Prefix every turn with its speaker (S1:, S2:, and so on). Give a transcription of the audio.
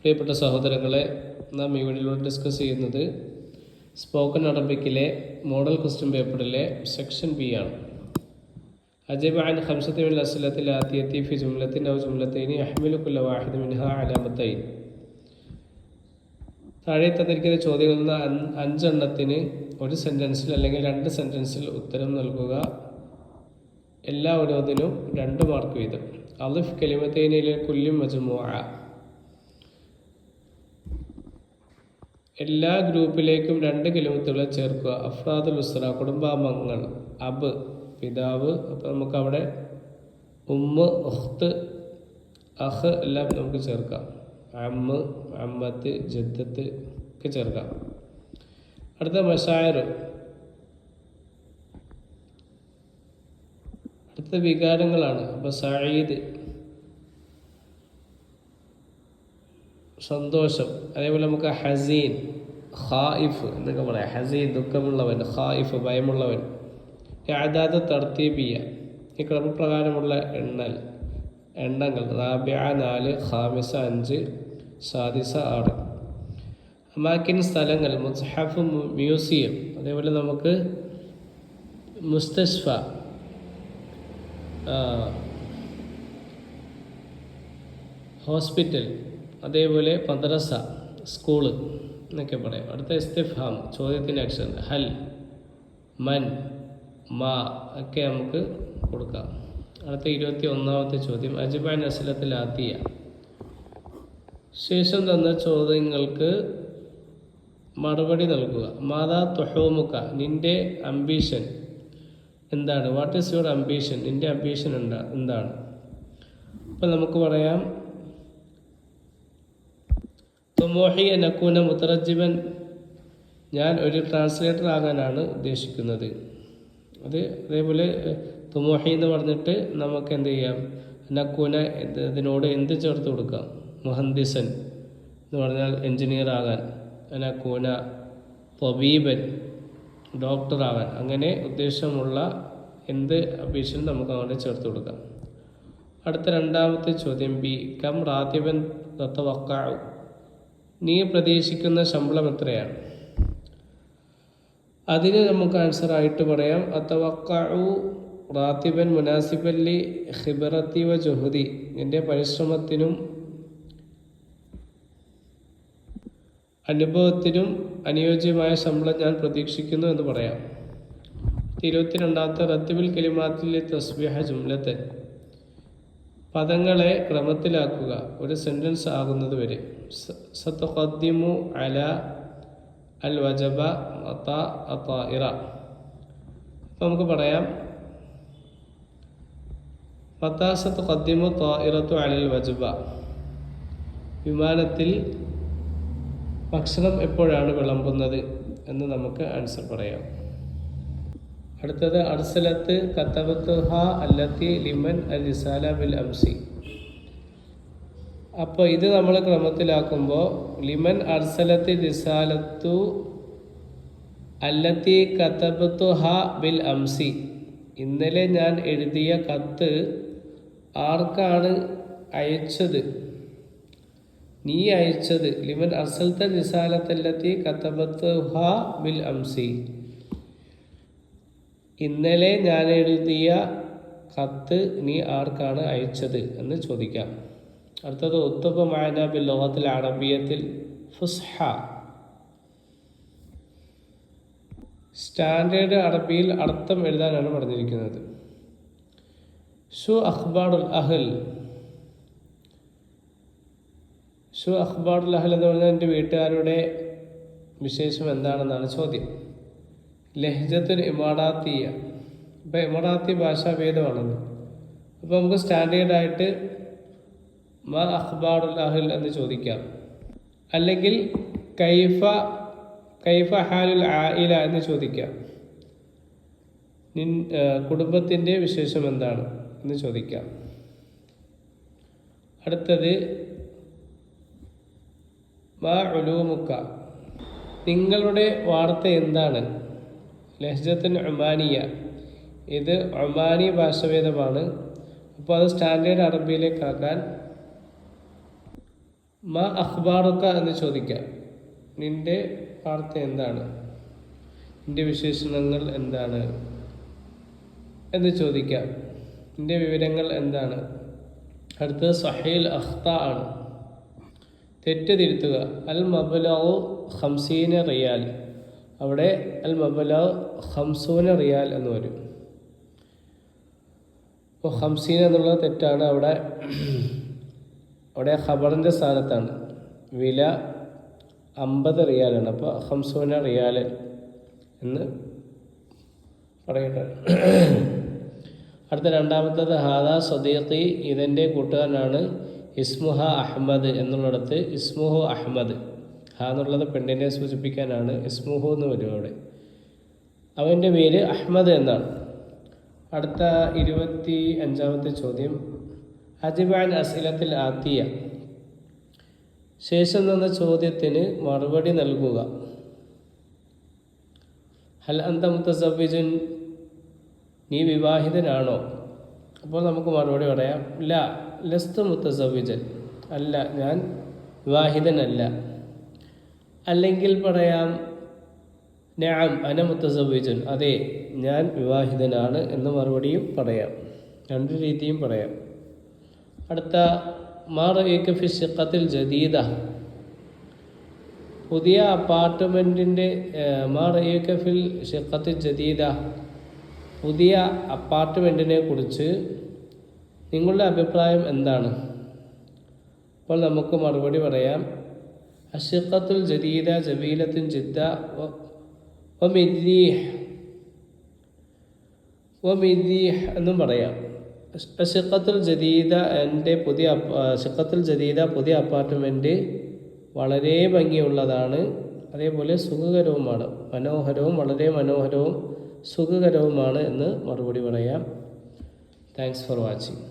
S1: പ്രിയപ്പെട്ട സഹോദരങ്ങളെ, നാം ഈ വീഡിയോയിലൂടെ ഡിസ്കസ് ചെയ്യുന്നത് സ്പോക്കൺ അറബിക്കിലെ മോഡൽ ക്വസ്റ്റ്യൻ പേപ്പറിലെ സെക്ഷൻ ബി ആണ്. അജബ അൻ ഖംസത്തി മിനൽ അസ്ലത്തിൽ ആതിയത്തി ഫി ജുംലത്തിൻ ഔ ജുംലത്തൈനി യഹ്മിലു കുല്ല വാഹിദ് മിൻഹാ അലാമത്തൈൻ. താഴെ തന്നിരിക്കുന്ന ചോദ്യങ്ങളിൽ നിന്ന് 5 എണ്ണത്തിന് ഒരു സെൻറ്റൻസിൽ അല്ലെങ്കിൽ 2 സെൻറ്റൻസിൽ ഉത്തരം നൽകുക. എല്ലാ ഓരോന്നിനും 2 മാർക്ക് വീതം. അലിഫ് കലിമത്തൈനിലെ കുല്ലി മജ്മൂഅ, എല്ലാ ഗ്രൂപ്പിലേക്കും 2 കലിമത്തുകളെ ചേർക്കുക. അഫ്രാദുൽ ഉസ്ര, കുടുംബാംഗങ്ങൾ. അബ്, പിതാവ്. അപ്പോൾ നമുക്ക് അവിടെ ഉമ്മ്, ഉഖ്ത്, അഖ് എല്ലാം നമുക്ക് ചേർക്കാം. അമ്മ്, അമ്മത്ത്, ജദ്ദത്ത് ഒക്കെ ചേർക്കാം. അടുത്ത മശായർ, അടുത്ത വികാരങ്ങളാണ്. അപ്പോൾ സഈദ് സന്തോഷം. അതേപോലെ നമുക്ക് ഹസീൻ, ഖായിഫ് എന്നൊക്കെ പറയാം. ഹസീൻ ദുഃഖമുള്ളവൻ, ഖായിഫ് ഭയമുള്ളവൻ. അദാദ് തർത്തീബിയ, ഈ ക്രമപ്രകാരമുള്ള എണ്ണങ്ങൾ. റാബിഅ 4, ഖാമിസ 5, സാദിസ 6. അമാക്കിൻ സ്ഥലങ്ങൾ. മുസ്ഹഫ് മ്യൂസിയം. അതേപോലെ നമുക്ക് മുസ്തഷ്ഫ, ഹോസ്പിറ്റൽ. അതേപോലെ മദ്രസ, സ്കൂള് എന്നൊക്കെ പറയാം. അടുത്ത ഇസ്തിഫ്ഹാം, ചോദ്യത്തിൻ്റെ അക്ഷരം. ഹൽ, മൻ, മാ ഒക്കെ നമുക്ക് കൊടുക്കാം. അടുത്ത 21ാമത്തെ ചോദ്യം. അജിബ നസ്ലത്തിൽ ആത്തിയ, ശേഷം തന്ന ചോദ്യങ്ങൾക്ക് മറുപടി നൽകുക. മാതാ തുഹൂമുക, നിന്റെ അംബീഷൻ എന്താണ്? What is your ambition? നിന്റെ അംബീഷൻ എന്താണ്? അപ്പം നമുക്ക് പറയാം, തുമോഹി നക്കൂന മുത്തറജിബൻ, ഞാൻ ഒരു ട്രാൻസ്ലേറ്റർ ആകാനാണ് ഉദ്ദേശിക്കുന്നത്. അതേപോലെ തുമോഹി എന്ന് പറഞ്ഞിട്ട് നമുക്ക് എന്ത് ചെയ്യാം? നക്കൂന ഇതിനോട് എന്ത് ചേർത്ത് കൊടുക്കാം? മുഹന്ദിസൻ എന്ന് പറഞ്ഞാൽ എൻജിനീയർ ആകാൻ. നക്കൂന ത്വബീബൻ, ഡോക്ടർ ആകാൻ. അങ്ങനെ ഉദ്ദേശമുള്ള എന്ത് അംബീഷൻ നമുക്ക് അങ്ങോട്ട് ചേർത്ത് കൊടുക്കാം. അടുത്ത 2ാമത്തെ ചോദ്യം ബി. കം റാത്തിബൻ തതവഖഉ, നീ പ്രതീക്ഷിക്കുന്ന ശമ്പളം എത്രയാണ്? അതിന് നമുക്ക് ആൻസറായിട്ട് പറയാം, അതവഖഉ റാത്തിബൻ മുനാസിബൻ ലി ഖിബറത്തി വ ജുഹദി, എൻ്റെ പരിശ്രമത്തിനും അനുഭവത്തിനും അനുയോജ്യമായ ശമ്പളം ഞാൻ പ്രതീക്ഷിക്കുന്നു എന്ന് പറയാം. 22ാമത്തെ റത്തിബിൽ കലിമാത്തിൽ തസ്ബീഹ ജുംലത്തൻ, പദങ്ങളെ ക്രമത്തിലാക്കുക ഒരു സെൻറ്റൻസ് ആകുന്നത് വരെ. സതഖദ്ദിമു അല അൽ വജബ അതാഇറ, അപ്പോൾ നമുക്ക് പറയാം, മതാ സതഖദ്ദിമു താഇറത്തു അലൽ വജബ, വിമാനത്തിൽ ഭക്ഷണം എപ്പോഴാണ് വിളമ്പുന്നത് എന്ന് നമുക്ക് ആൻസർ പറയാം. അടുത്തത് അർസലത്ത് കതബത്തുഹ അല്ലത്തി ലിമൻ അൽ-റിസാല ബിൽ അംസി. അപ്പോൾ ഇത് നമ്മൾ ക്രമത്തിലാക്കുമ്പോൾ ലിമൻ അർസലത്തി റിസാലത്തു അല്ലത്തി കതബത്തുഹ ബിൽ അംസി, ഇന്നലെ ഞാൻ എഴുതിയ കത്ത് ആർക്കാണ് അയച്ചത്? നീ അയച്ചത്. ലിമൻ അർസൽത്ത റിസാലത്തല്ലത്തി കതബത്തുഹ ബിൽ അംസി, ഇന്നലെ ഞാൻ എഴുതിയ കത്ത് നീ ആർക്കാണ് അയച്ചത് എന്ന് ചോദിക്കാം. അടുത്തത് ഉത്തബ മഅന ബിൽ ലുഗത്തിൽ അറബിയത്തിൽ ഫുസ്ഹ, സ്റ്റാൻഡേർഡ് അറബിയിൽ അർത്ഥം എഴുതാനാണ് പറഞ്ഞിരിക്കുന്നത്. ഷു അഖ്ബാറുൽ അഹ്ൽ, ഷു അഖ്ബാറുൽ അഹ്ൽ എന്ന് പറഞ്ഞാൽ എൻ്റെ വീട്ടുകാരുടെ വിശേഷം എന്താണെന്നാണ് ചോദ്യം. ലഹ്ജത്തുൽ ഇമാറാത്തിയ, ഇപ്പോൾ ഇമാറാത്തി ഭാഷാഭേദമാണത്. അപ്പോൾ നമുക്ക് സ്റ്റാൻഡേർഡായിട്ട് മാ അഖ്ബാറുൽ അഹ്ൽ എന്ന് ചോദിക്കാം. അല്ലെങ്കിൽ കൈഫ ഹാലുൽ ആയില എന്ന് ചോദിക്കാം. കുടുംബത്തിൻ്റെ വിശേഷം എന്താണ് എന്ന് ചോദിക്കാം. അടുത്തത് മാ ഉലൂമുക്ക, നിങ്ങളുടെ വാർത്ത എന്താണ്? ലഹ്ജത്തുൻ ഒമാനിയ, ഇത് ഒമാനി ഭാഷഭേദമാണ്. അപ്പോൾ അത് സ്റ്റാൻഡേർഡ് അറബിയിലേക്കാക്കാൻ മാ ഉലൂമുക എന്ന് ചോദിക്കാം. അല്ലെങ്കിൽ കൈഫ ഹാലുൽ ആയില എന്ന് ചോദിക്കാം. കുടുംബത്തിൻ്റെ വിശേഷം എന്താണ് എന്ന് ചോദിക്കാം. അടുത്തത് മാ ഉലൂമുക, നിങ്ങളുടെ വാർത്ത എന്താണ്? ലഹ്ജത്തുൻ ഒമാനി ഭാഷഭേദമാണ്. അപ്പോൾ അത് സ്റ്റാൻഡേർഡ് അറബിയിലേക്കാക്കാൻ മാ അഖ്ബാറുക എന്ന് ചോദിക്കാം. നിന്റെ വാർത്ത എന്താണ്, നിന്റെ വിശേഷണങ്ങൾ എന്താണ് എന്ന് ചോദിക്കാം. നിന്റെ വിവരങ്ങൾ എന്താണ്. അടുത്തത് സഹീൽ അഖ്ത ആണ്, തെറ്റ് തിരുത്തുക. അൽ മബ്ലഉ 50 റിയാൽ, അവിടെ അൽ മബ്ലഉ 50 റിയാൽ എന്ന് വരും. അപ്പോൾ 50 എന്നുള്ളത് തെറ്റാണ്. അവിടെ ഖബറിൻ്റെ സ്ഥാനത്താണ്. വില 50 റിയാലാണ്. അപ്പോൾ 50 റിയാൽ എന്ന് പറയട്ടെ. അടുത്ത രണ്ടാമത്തത് ഹാദാ സദീഖി, ഇതെൻ്റെ കൂട്ടുകാരനാണ്. ഇസ്മുഹ അഹമ്മദ് എന്നുള്ളിടത്ത് ഇസ്മുഹു അഹമ്മദ്, ഹ എന്നുള്ളത് പെണ്ണിനെ സൂചിപ്പിക്കാനാണ്. ഇസ്മുഹു എന്ന് വരും അവിടെ. അവൻ്റെ പേര് അഹമ്മദ് എന്നാണ്. അടുത്ത 25ാമത്തെ ചോദ്യം, അജിബാൻ അസിലത്തിൽ ആത്തിയ, ശേഷം തന്ന ചോദ്യത്തിന് മറുപടി നൽകുക. ഹൽ അന്ത മുത്തസവ്വിജുൻ, നീ വിവാഹിതനാണോ? അപ്പോൾ നമുക്ക് മറുപടി പറയാം ല ലസ്തു മുത്തസവ്വിജൻ, അല്ല ഞാൻ വിവാഹിതനല്ല. അല്ലെങ്കിൽ പറയാം നഅം അന മുത്തസവ്വിജുൻ, അതെ ഞാൻ വിവാഹിതനാണ് എന്ന് മറുപടിയും പറയാം. രണ്ട് രീതിയും പറയാം. അടുത്ത മാ റഅയ്ക ഫി ശഖത്തിൽ ജദീദ, പുതിയ അപ്പാർട്ട്മെൻറ്റിൻ്റെ മാ റഅയ്ക ഫിൽ ശഖത്തിൽ ജദീദ, പുതിയ അപ്പാർട്ട്മെൻറ്റിനെ കുറിച്ച് നിങ്ങളുടെ അഭിപ്രായം എന്താണ്? അപ്പോൾ നമുക്ക് മറുപടി പറയാം അശഖത്തുൽ ജദീദ ജമീലത്തുൻ ജിദ്ദ വമിദീഹ് എന്നും പറയാം. അശഖത്തുൽ ജദീദ, എൻ്റെ ശഖത്തുൽ ജദീദ പുതിയ അപ്പാർട്ട്മെൻറ്റ് വളരെ ഭംഗിയുള്ളതാണ്, അതേപോലെ സുഖകരവുമാണ്, മനോഹരവും വളരെ മനോഹരവും സുഖകരവുമാണ് എന്ന് മറുപടി പറയാം. Thanks for watching.